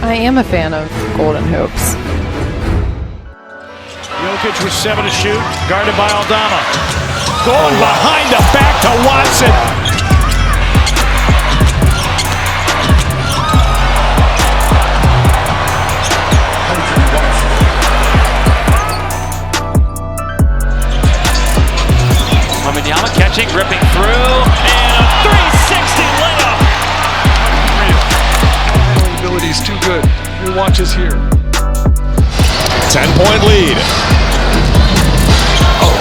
I am a fan of Golden Hoops. Jokic with 7 to shoot, guarded by Aldama. Going behind the back to Watson. Wembanyama catching, ripping through, and a 360 layup. Ability is too good. Your watch is here. 10-point lead.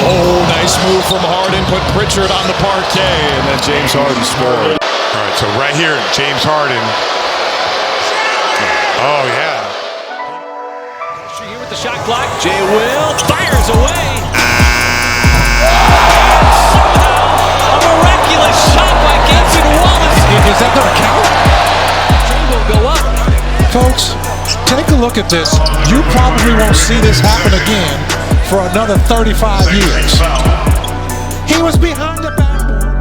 Oh, nice move from Harden. Put Pritchard on the parquet, and then James Harden scored. All right, so right here, James Harden. Oh, yeah. Here with the shot clock. Jay Will fires away. Somehow, a miraculous shot by Gibson Wallace. Is that going to count? Trey will go up. Folks, take a look at this. You probably won't see this happen again for another 35 years. He was behind the backboard.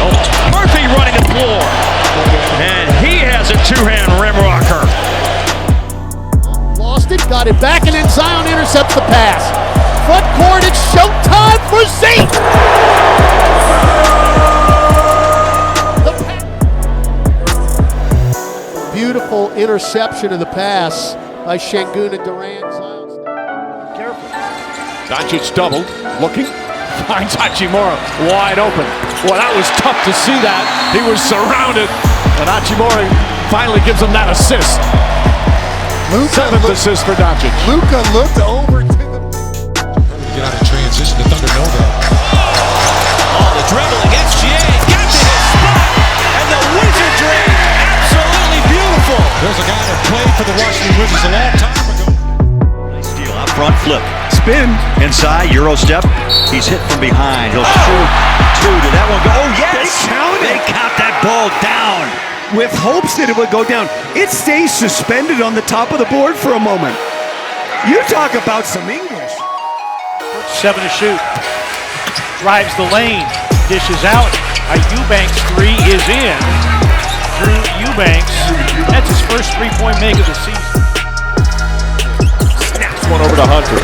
Oh, Murphy running the floor. And he has a two-hand rim rocker. Lost it, got it back, and then Zion intercepts the pass. Front court, it's showtime for Zeke! Beautiful interception of the pass by Şengün and Durant. Careful. Doncic doubled, looking, finds Hachimura wide open. Well, that was tough to see that. He was surrounded, and Hachimura finally gives him that assist. Seventh assist for Doncic. Luka looked over to the... Get out of transition, the Thunder know that. Oh, the dribbling, SGA got to his spot, and the wizardry, absolutely beautiful. There's a guy that played for the Washington Wizards a long time ago. Nice steal, out front flip. Spin, inside, Euro step. He's hit from behind. He'll shoot two. Did that one go? Oh, yes! They count that ball down. With hopes that it would go down. It stays suspended on the top of the board for a moment. You talk about some English. 7 to shoot. Drives the lane. Dishes out. Eubanks 3 is in. Drew Eubanks. That's his first three-point make of the season. Snaps one over to Hunter.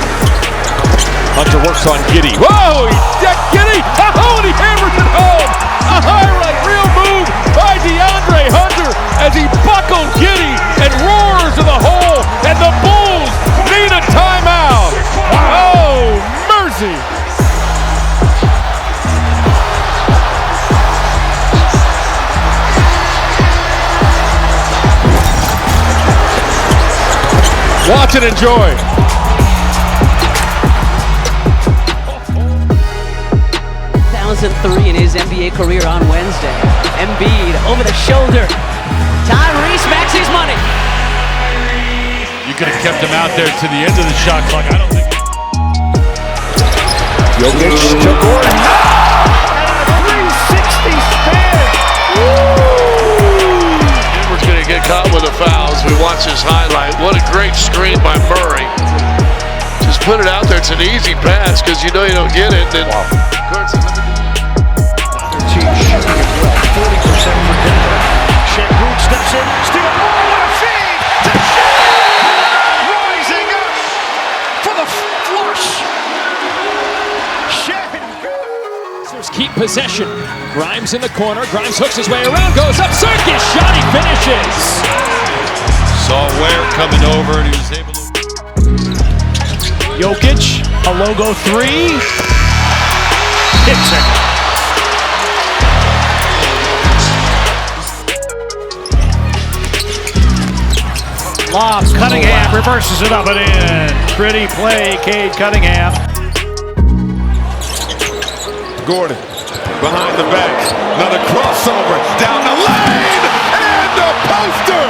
Hunter works on Giddey. Whoa! He decked Giddey! Oh, and he hammers it home! A highlight real move by DeAndre Hunter as he buckled Giddey and roars to the hole, and the Bulls need a timeout! Oh, mercy! Watch and enjoy. 2003 in his NBA career on Wednesday. Embiid over the shoulder. Tyrese Maxey's money. You could have kept him out there to the end of the shot clock. I don't think. Jokic to Gordon. 360 spin. Denver's going to get caught with a foul as we watch this highlight. What a great screen by Murray. Just put it out there. It's an easy pass because you know you don't get it. Then Shooting it well, 40% for Denver. Şengün steps in, steal. Oh, what a feed! To Şengün! Rising up for the flush. Şengün. Keep possession. Grimes in the corner. Grimes hooks his way around, goes up. Circus shot, he finishes. Saw Ware coming over, and he was able to. Jokic, a logo 3. Hits it. Lob, Cunningham reverses it up and in. Pretty play, Cade Cunningham. Gordon behind the back. Another crossover down the lane and the poster.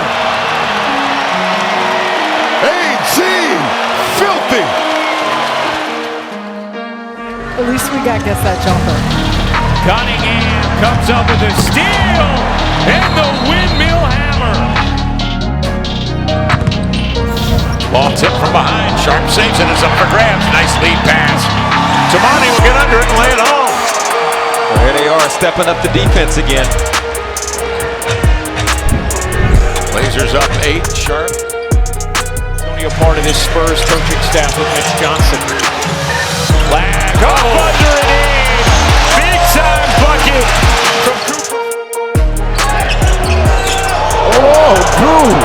AG filthy. At least we gets that jumper. Cunningham comes up with a steal and the windmill hammer. Ball tipped from behind. Sharp saves it. It's up for grabs. Nice lead pass. Tamani will get under it and lay it home. Here they are stepping up the defense again. 8 sharp. Only a part of this Spurs coaching staff with Mitch Johnson. Flagg, under and in. Big time bucket from Cooper. Oh, dude.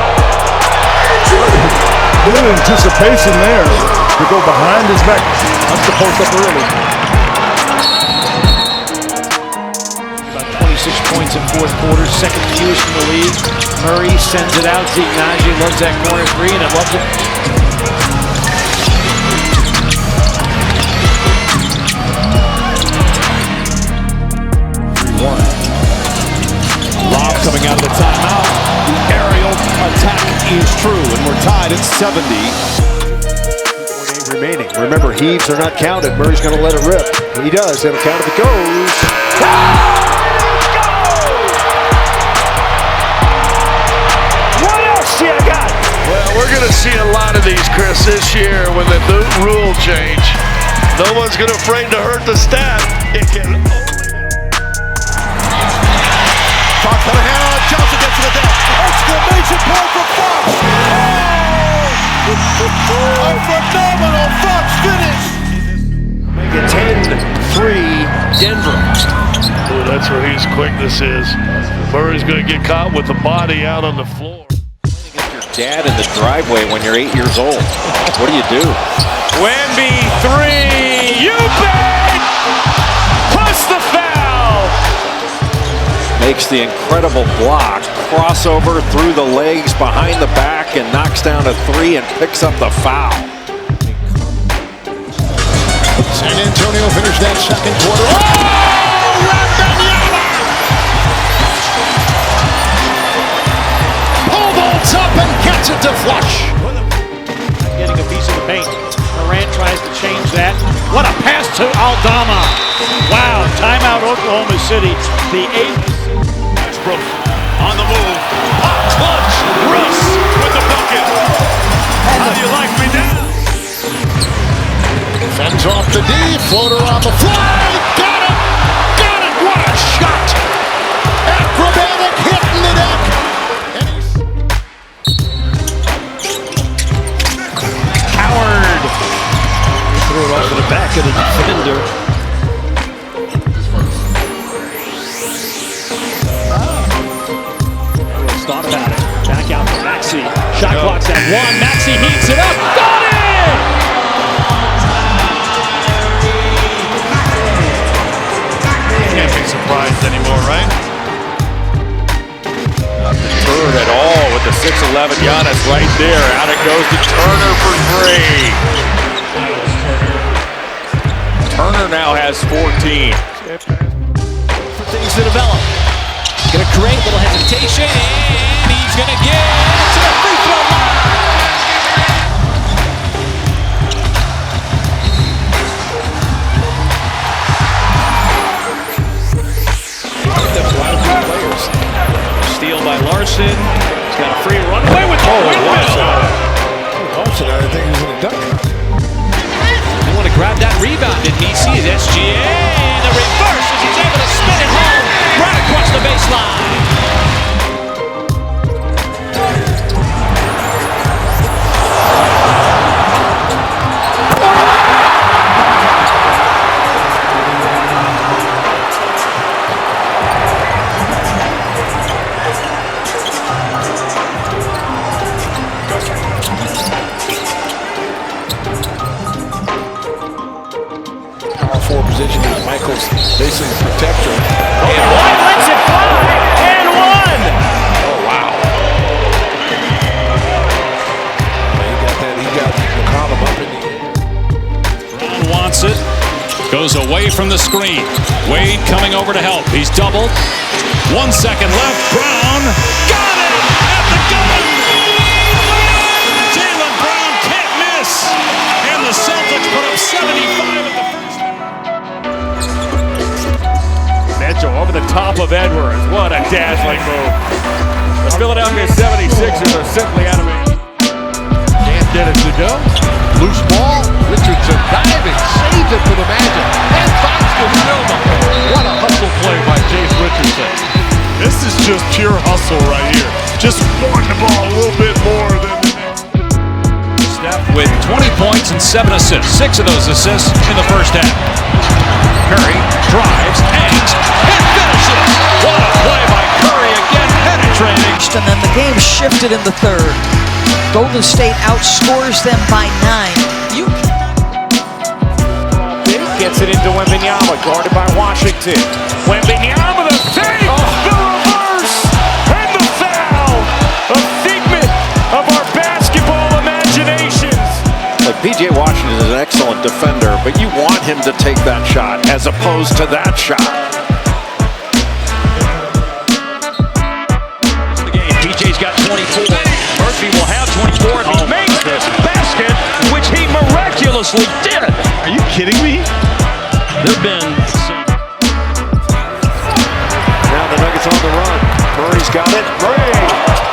Good anticipation there to go behind his back. That's the post up early. About 26 points in fourth quarter, second fewest in the league. Murray sends it out. Zeke Naji loves that corner three, and I loves it. Lob coming out of the timeout. The aerial attack is true, and we're tied at 70. 4:8 remaining. Remember, heaves are not counted. Murray's going to let it rip. He does. It'll count if it goes. What else do you got? Well, we're going to see a lot of these, Chris, this year when the new rule change. No one's going to afraid to hurt the stat. It can only... Fox on the hand. Johnson gets to the deck. Exclamation point for Fox. Oh! A phenomenal Fox finish. Make it 10-3 Denver. Ooh, that's where his quickness is. Murray's going to get caught with the body out on the floor. Dad in the driveway when you're 8 years old. What do you do? Wemby 3. You bet! Plus the foul! Makes the incredible block, crossover through the legs, behind the back, and knocks down a 3 and picks up the foul. San Antonio finished that second quarter. Oh! Wembanyama! Pole vaults up and gets it to flush. Getting a piece of the paint. Morant tries to change that. What a pass to Aldama. Wow, timeout Oklahoma City. The 8th. On the move. Pop clutch. Russ with the bucket. How do you like me now? Fends off the D. Floater on the fly. Got it. Got it. What a shot. Acrobatic hit in the deck. Howard. He threw it off to the back of the defender. Thought about it. Back out to Maxey. Shot clock's at 1. Maxey heats it up. Got it! Can't be surprised anymore, right? Not deterred at all with the 6'11 Giannis right there. Out it goes to Turner for 3. Turner now has 14. For things to develop. Gonna create a little hesitation, and he's gonna get to the free throw line. A lot of good players. Steal by Larson. He's got a free runaway with the Larson, I think he's in a dunk. They want to grab that rebound, and he sees SGA, and the reverse as he's able to spin it home right across the baseline. Four position is Michael's basically a protector. And White lets it fly, and 1! Oh, wow. He got that. He got the column up in the air. Brown wants it. Goes away from the screen. Wade coming over to help. He's doubled. 1 second left. Brown got it at the gun. Jaylen Brown can't miss. And the Celtics put up 75 at the first. Mitchell over the top of Edwards. What a dazzling move. The Philadelphia 76ers are simply out of it. Can't get it to go. Loose ball. Richardson diving. Saves it for the Magic. And Fox will still the hole. What a hustle play by Jace Richardson. This is just pure hustle right here. just wanting the ball a little bit more than the next. Steph with 20 points and 7 assists. 6 of those assists in the first half. Curry drives, hangs, and finishes. What a play by Curry again, penetrating. And then the game shifted in the third. Golden State outscores them by 9. Gets it into Wembanyama, guarded by Washington. Wembanyama, the save, the reverse, and the foul. A figment of our basketball imaginations. Like P.J. Washington is an excellent defender, but you want him to take that shot as opposed to that shot. The game, P.J.'s got 24. Murphy will have 24 if he makes this basket, which he miraculously did. Are you kidding me? There've been some. Now the Nuggets on the run. Murray's got it. Murray,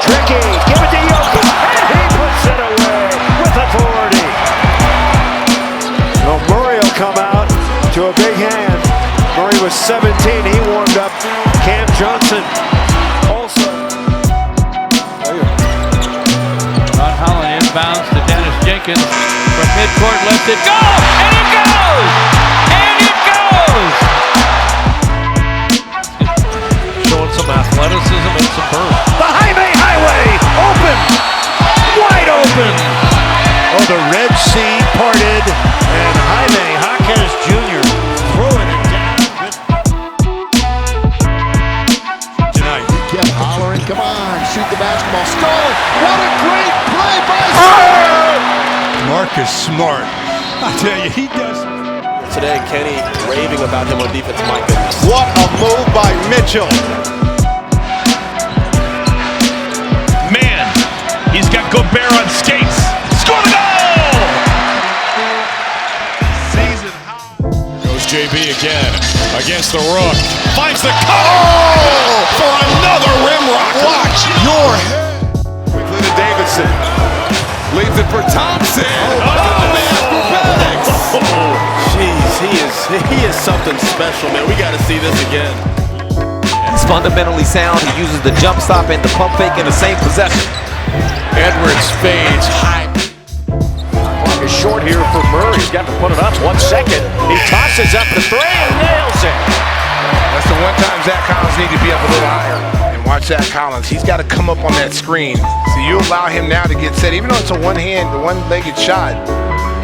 tricky. Give it to Jokic, and he puts it away with authority. Well, Murray will come out to a big hand. Murray was 17. He warmed up. Cam Johnson also. Ron Holland inbounds to Dennis Jenkins from midcourt. Lets it go, and it goes. Showing some athleticism and some burst. The Highway, open, wide open. Oh, the Red Sea parted, and Jaime Jaquez Jr. throwing it down. Tonight, he kept hollering, come on, shoot the basketball. Stolen, what a great play by Marcus Smart. I tell you, he does. Today, Kenny raving about him on defense. My goodness. What a move by Mitchell. Man, he's got Gobert on skates. Score the goal! Season high. Goes JB again against the Rook. Finds the cutter! Oh, for another rim rock. Watch your head. Quickly to Davidson. Leaves it for Thompson. Jeez, he is something special, man. We got to see this again. He's fundamentally sound. He uses the jump stop and the pump fake in the same possession. Edwards fades high. Clock is short here for Murray. He's got to put it up. 1 second. He tosses up the three and nails it. That's the one time Zach Collins needs to be up a little higher. And watch Zach Collins. He's got to come up on that screen. So you allow him now to get set. Even though it's a one-legged shot,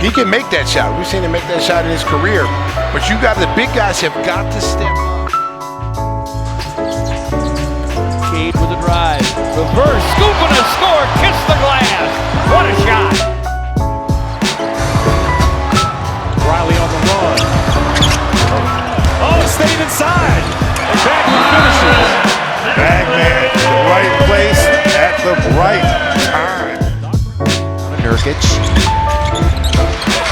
he can make that shot. We've seen him make that shot in his career. But the big guys have got to step up. Cade with a drive. Reverse, scoop and a score. Kiss the glass. What a shot. Riley on the run. Oh, stayed inside. And back and finishes. Bagman, the right place at the right time. Nurkic.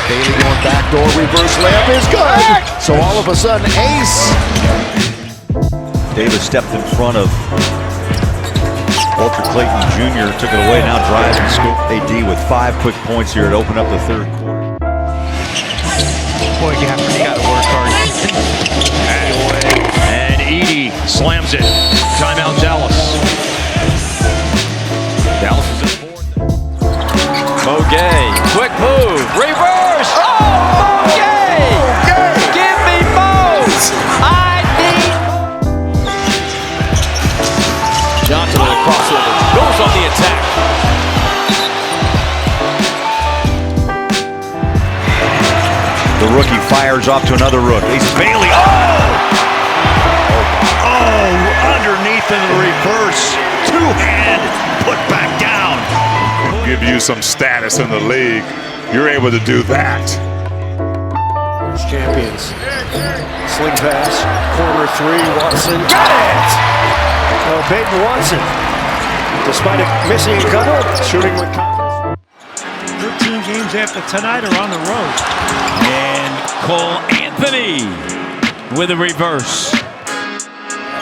Bailey going backdoor, reverse layup is good. So all of a sudden, ace. Davis stepped in front of Walter Clayton Jr. Took it away, now drives and scoops. AD with 5 quick points here to open up the third quarter. Boy, you got to work hard. And Edey slams it. Timeout Dallas. Dallas is in fourth. Mogay, quick move, reverse. Oh, Mogay! Give me Mo's. I need. Johnson with a crossover. Goes on the attack. The rookie fires off to another rook. Ace Bailey. Oh, underneath in the reverse. Two-hand, put back down. Give you some status in the league. You're able to do that. Champions. Sling pass. Corner three. Watson. Got it! Well, Peyton Watson, despite it missing a couple, shooting with confidence. 13 games after tonight are on the road. And Cole Anthony with a reverse.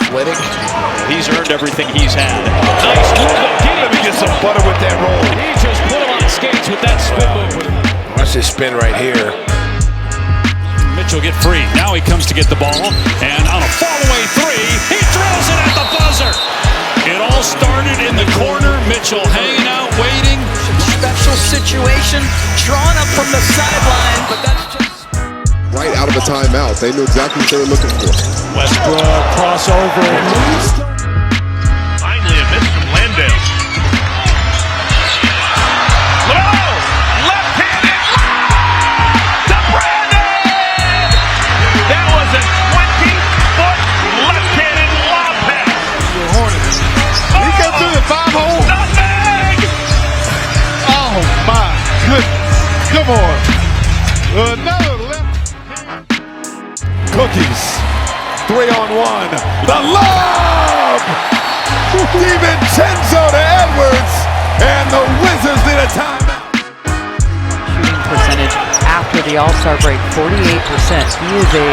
Athletic. He's earned everything he's had. Nice move. Let me get some butter with that roll. He just put him on skates with that spin move. Watch this spin right here. Mitchell get free. Now he comes to get the ball. And on a fall away three, he drills it at the buzzer. It all started in the corner. Mitchell hanging out, waiting. Special situation, drawn up from the sideline, but that's just right out of a timeout. They knew exactly what they were looking for. Westbrook crossover. Finally a miss from Landale. LaMelo, left-handed to Brandon. That was a 20-foot left-handed lob pass. He got through the 5-hole. Oh my goodness. Come on. Another left. Cookies. 3-on-1. The lob! DiVincenzo to Edwards. And the Wizards need a timeout. Shooting percentage after the All-Star break, 48%. He is a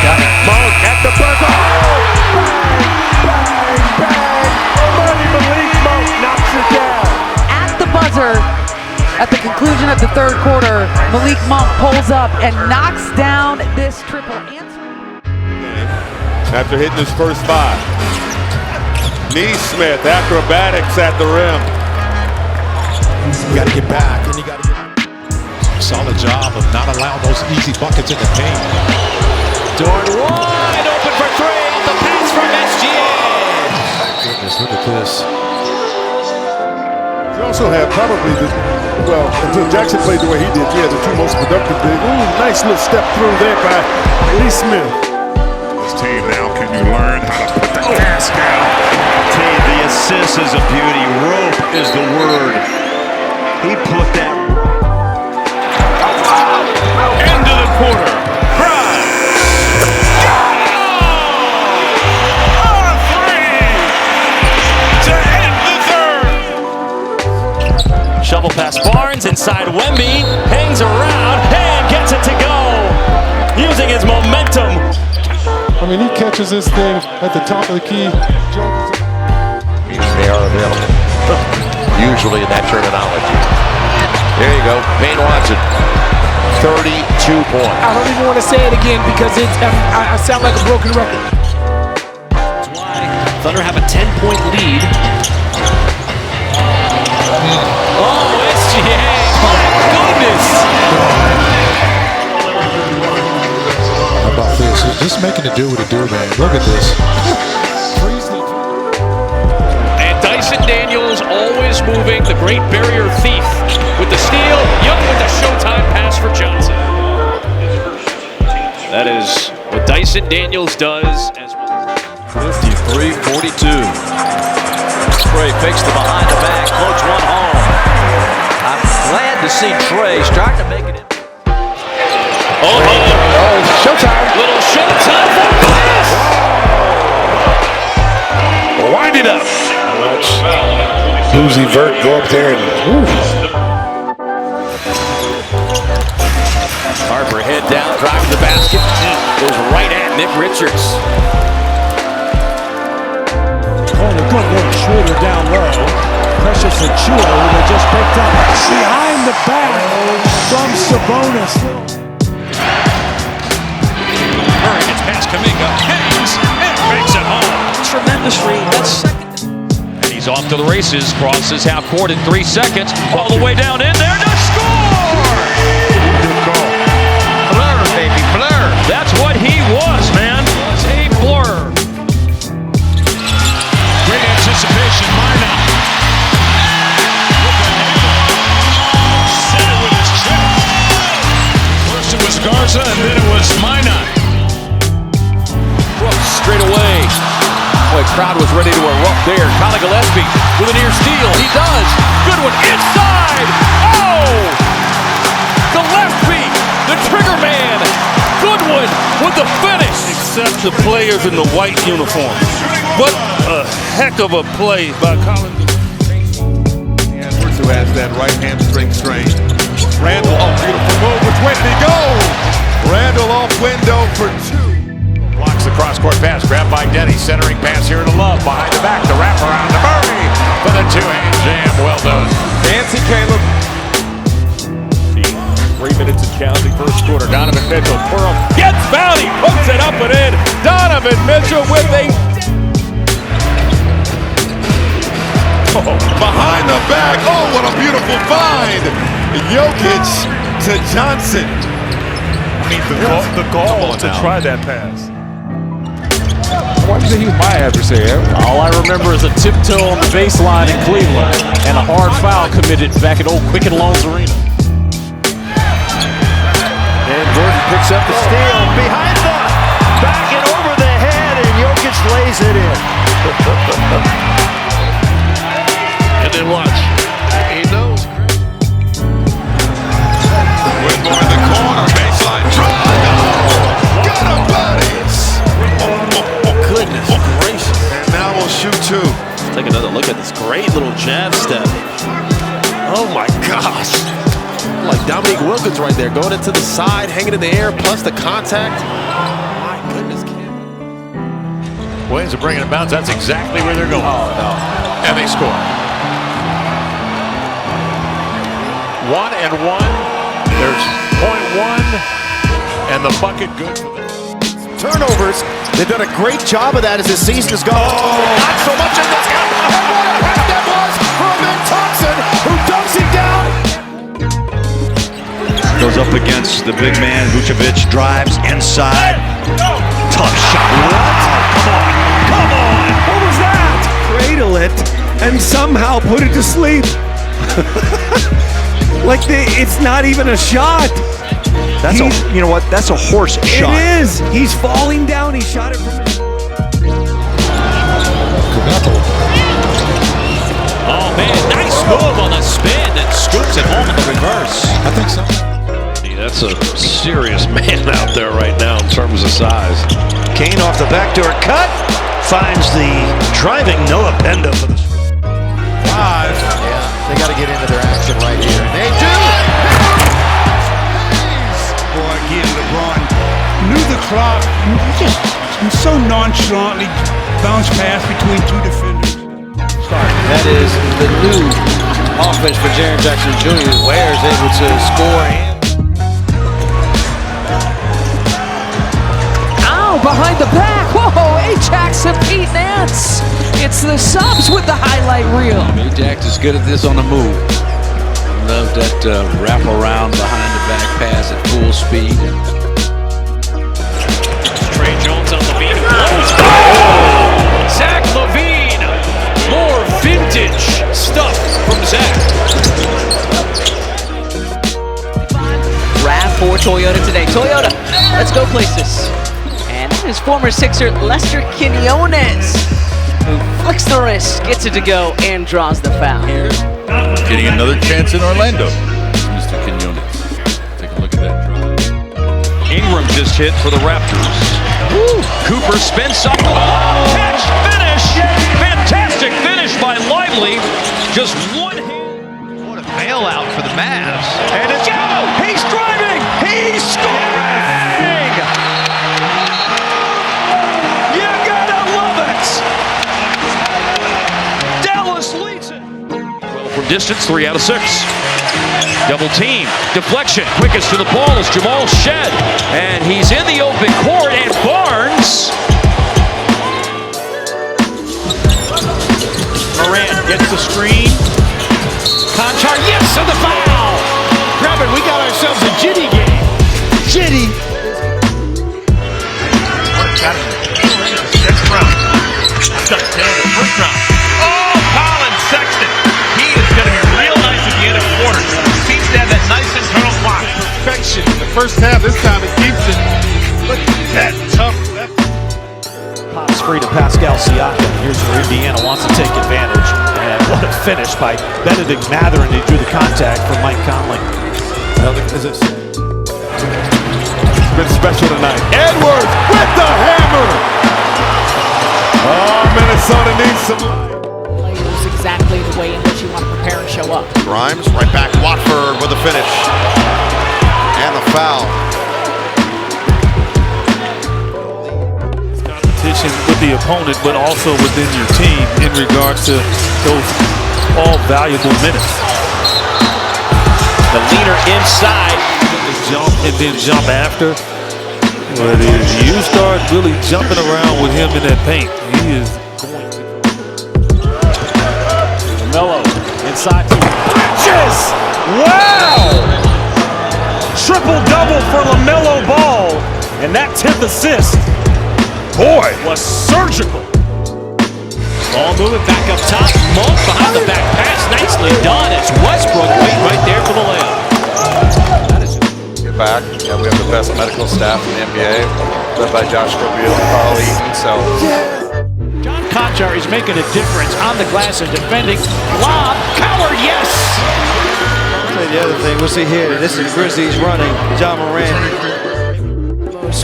gunner. Monk at the buzzer. Bang, bang. Money Malik Monk knocks it down. At the buzzer, at the conclusion of the third quarter, Malik Monk pulls up and knocks down this triple. After hitting his first 5. Neesmith, acrobatics at the rim. You got to get back, and you got to get. Solid job of not allowing those easy buckets in the paint. Dort wide open for 3. The pass from SGA. Goodness, look at this. You also have probably until Jackson played the way he did, he had the 2 most productive big. Ooh, nice little step through there by Lee Smith. This team now, can you learn how to put the gas down? The assist is a beauty. Rope is the word. He put that Into the corner. shovel pass Barnes inside Wemby, hangs around and gets it to go, using his momentum. I mean, he catches this thing at the top of the key. They are available, usually in that terminology. There you go, Payne wants it. 32 points. I don't even want to say it again because I sound like a broken record. That's why Thunder have a 10-point lead. Oh, SGA! My goodness! How about this? Just making it do what it do, man. Look at this. And Dyson Daniels always moving, the great barrier thief with the steal. Young with the showtime pass for Johnson. That is what Dyson Daniels does as well. 53-42. Trey fakes the behind the back, floats one home. I'm glad to see Trey starting to make it in. Oh, showtime. Little showtime for Giannis. Wind it up. Boozy Vert go up there and Harper head down, driving the basket, goes right at Nick Richards. Oh, a good look, Schroeder down low. Precious Achua, who they just picked up behind the back from Sabonis. Murray gets past Kuminga, hangs, and makes it home. Tremendous read. That's second. And he's off to the races, crosses half court in 3 seconds, all the way down in there to score! good call. Blur, baby, blur. That's what he was, man. Was a blur. Great anticipation, Marna. Set it with his chip. First it was Garza, and then it was Minot. Brooks straight away. Boy, crowd was ready to erupt there. Colin Gillespie with a near steal. He does. Good one inside. Oh! The left beat. The trigger man. Goodwin with the finish. Except the players in the white uniforms. What a heck of a play by Colin. Edwards, who has that right hamstring strain. Randall, oh, beautiful move with Wendy, go! Randall off window for 2. Blocks the cross-court pass, grabbed by Denny, centering pass here to Love, behind the back, the wraparound to Murray for the two-hand jam, well done. Fancy Caleb. 3 minutes and counting first quarter. Donovan Mitchell, twirl, gets fouled, he hooks it up and in. Donovan Mitchell with a Behind the back. Oh, what a beautiful find. Jokic to Johnson. I mean, the gall to try that pass. Why do you think he was my adversary? All I remember is a tiptoe on the baseline in Cleveland and a hard foul committed back at old Quicken Loans Arena. And Gordon picks up the steal behind the back and over the head, and Jokic lays it in. And then watch. He knows. Whitmore in the corner, baseline drive. Oh, got him, buddies. Goodness gracious. And now we'll shoot two. Take another look at this great little jab step. Oh my gosh. Like Dominique Wilkins right there, going into the side, hanging in the air, plus the contact. My goodness. Williams are bringing it bounce. That's exactly where they're going. Oh no. And they score. 1 and 1. There's .1 and the bucket good for them. Turnovers. They've done a great job of that as this season has gone. Oh, not so much in this game. Oh, what a head that was from Thompson, who dunks it down. Goes up against the big man. Vucevic drives inside. Tough shot. What? Come on. What was that? Cradle it and somehow put it to sleep. Like it's not even a shot. That's you know what? That's a horse shot. It is. He's falling down. He shot it from. Oh man, nice move on the spin and scoops it home in the reverse. I think so. That's a serious man out there right now in terms of size. Kane off the backdoor cut. Finds the driving Noah Benda for the 5. Yeah, they got to get into their action right here. And they do. Boy, again, LeBron knew the clock. Just so nonchalantly bounced pass between two defenders. That is the new offense for Jaren Jackson Jr. Ware is able to score and behind the back. Whoa, Ajax and Pete Nance. It's the subs with the highlight reel. Ajax is good at this on the move. Love that wrap around behind the back pass at full speed. Trey Jones on Levine. Oh! Zach Levine. More vintage stuff from Zach. RAV4 Toyota today. Toyota, let's go places. And his former Sixer, Lester Quinones, who flicks the wrist, gets it to go, and draws the foul. Getting another chance in Orlando. Mr. Quinones. Take a look at that drive. Ingram just hit for the Raptors. Woo. Cooper spins up. Oh, catch, finish. Fantastic finish by Lively. Just one hand. What a bailout for the Mavs. And it's go. He's driving. He's scoring. Distance, 3 out of 6. Double team, deflection, quickest to the ball is Jamal Shed, and he's in the open court, and Barnes. Morant gets the screen. Conchar, yes, and the foul. Grab it, we got ourselves a jitty game. Jitty. Next round. First round. Oh, Colin Sexton. Going to be real nice at the end of quarters. Seems to have that nice internal clock. Perfection. The first half, this time it keeps it. Look at that tough. Pops free to Pascal Siakam. Here's where Indiana wants to take advantage. And what a finish by Benedict Mathurin. He drew the contact from Mike Conley. It's been special tonight. Edwards with the hammer. Oh, Minnesota needs some. Exactly the way in which you want to prepare and show up. Grimes, right back, Watford with a finish. And the foul. Competition with the opponent, but also within your team in regards to those all valuable minutes. The leader inside. Jump and then jump after. But if you start really jumping around with him in that paint, he is going to. LaMelo inside to Doncic. Wow! Triple-double for LaMelo Ball. And that 10th assist, boy, was surgical. Ball moving back up top. Monk behind the back pass. Nicely done. It's Westbrook waiting right there for the layup. Get back. Yeah, we have the best medical staff in the NBA, led by Josh Rubio and Carl Eaton. So. John Conchar is making a difference on the glass and defending. Lob, Coward, yes! The other thing, we'll see here. This is Grizzlies running. John Morant.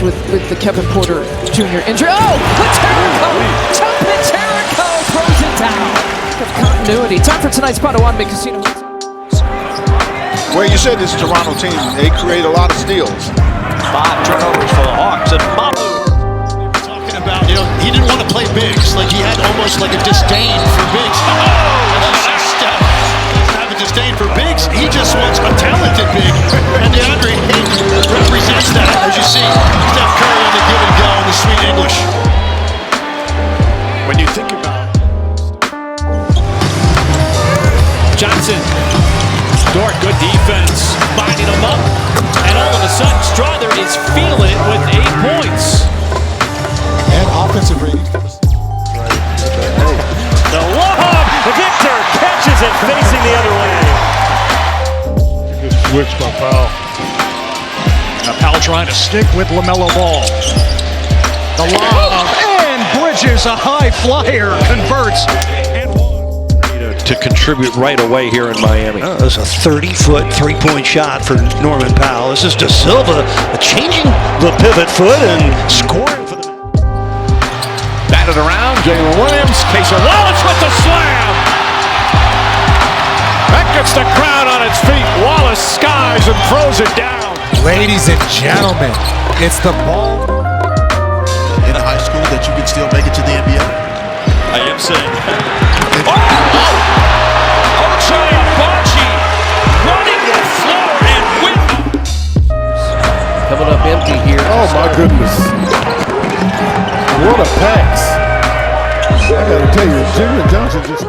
With the Kevin Porter Jr. injury. Oh, Antetokounmpo throws it down. Of continuity. Time for tonight's Potawatomi Casino. Well, you said this Toronto team, they create a lot of steals. 5 turnovers for the Hawks. And talking about, he didn't want to play bigs. Like he had almost like a disdain for bigs. Steph doesn't have a disdain for bigs. He just wants a talented big. And DeAndre represents that, as you see. Steph Curry on the give and go in the sweet English. When you think about Johnson, Dort, good defense, binding him up, and all of a sudden Strother is feeling it with 8 points. And offensive ratings. The lob, Victor catches it facing the other way. Good switch by Powell. Now Powell trying to stick with LaMelo Ball. The lob, and Bridges, a high flyer, converts. To contribute right away here in Miami. Oh, this is a 30-foot three-point shot for Norman Powell. This is De Silva changing the pivot foot and scoring for the... Batted around, Jalen Williams, Casey Wallace with the slam. That gets the crowd on its feet. Wallace skies and throws it down. Ladies and gentlemen, it's the ball. In high school that you can still make it to the NBA? I am saying. Running the floor and win. Coming up empty here. Oh my goodness. What a pass. I gotta tell you, Jalen Johnson just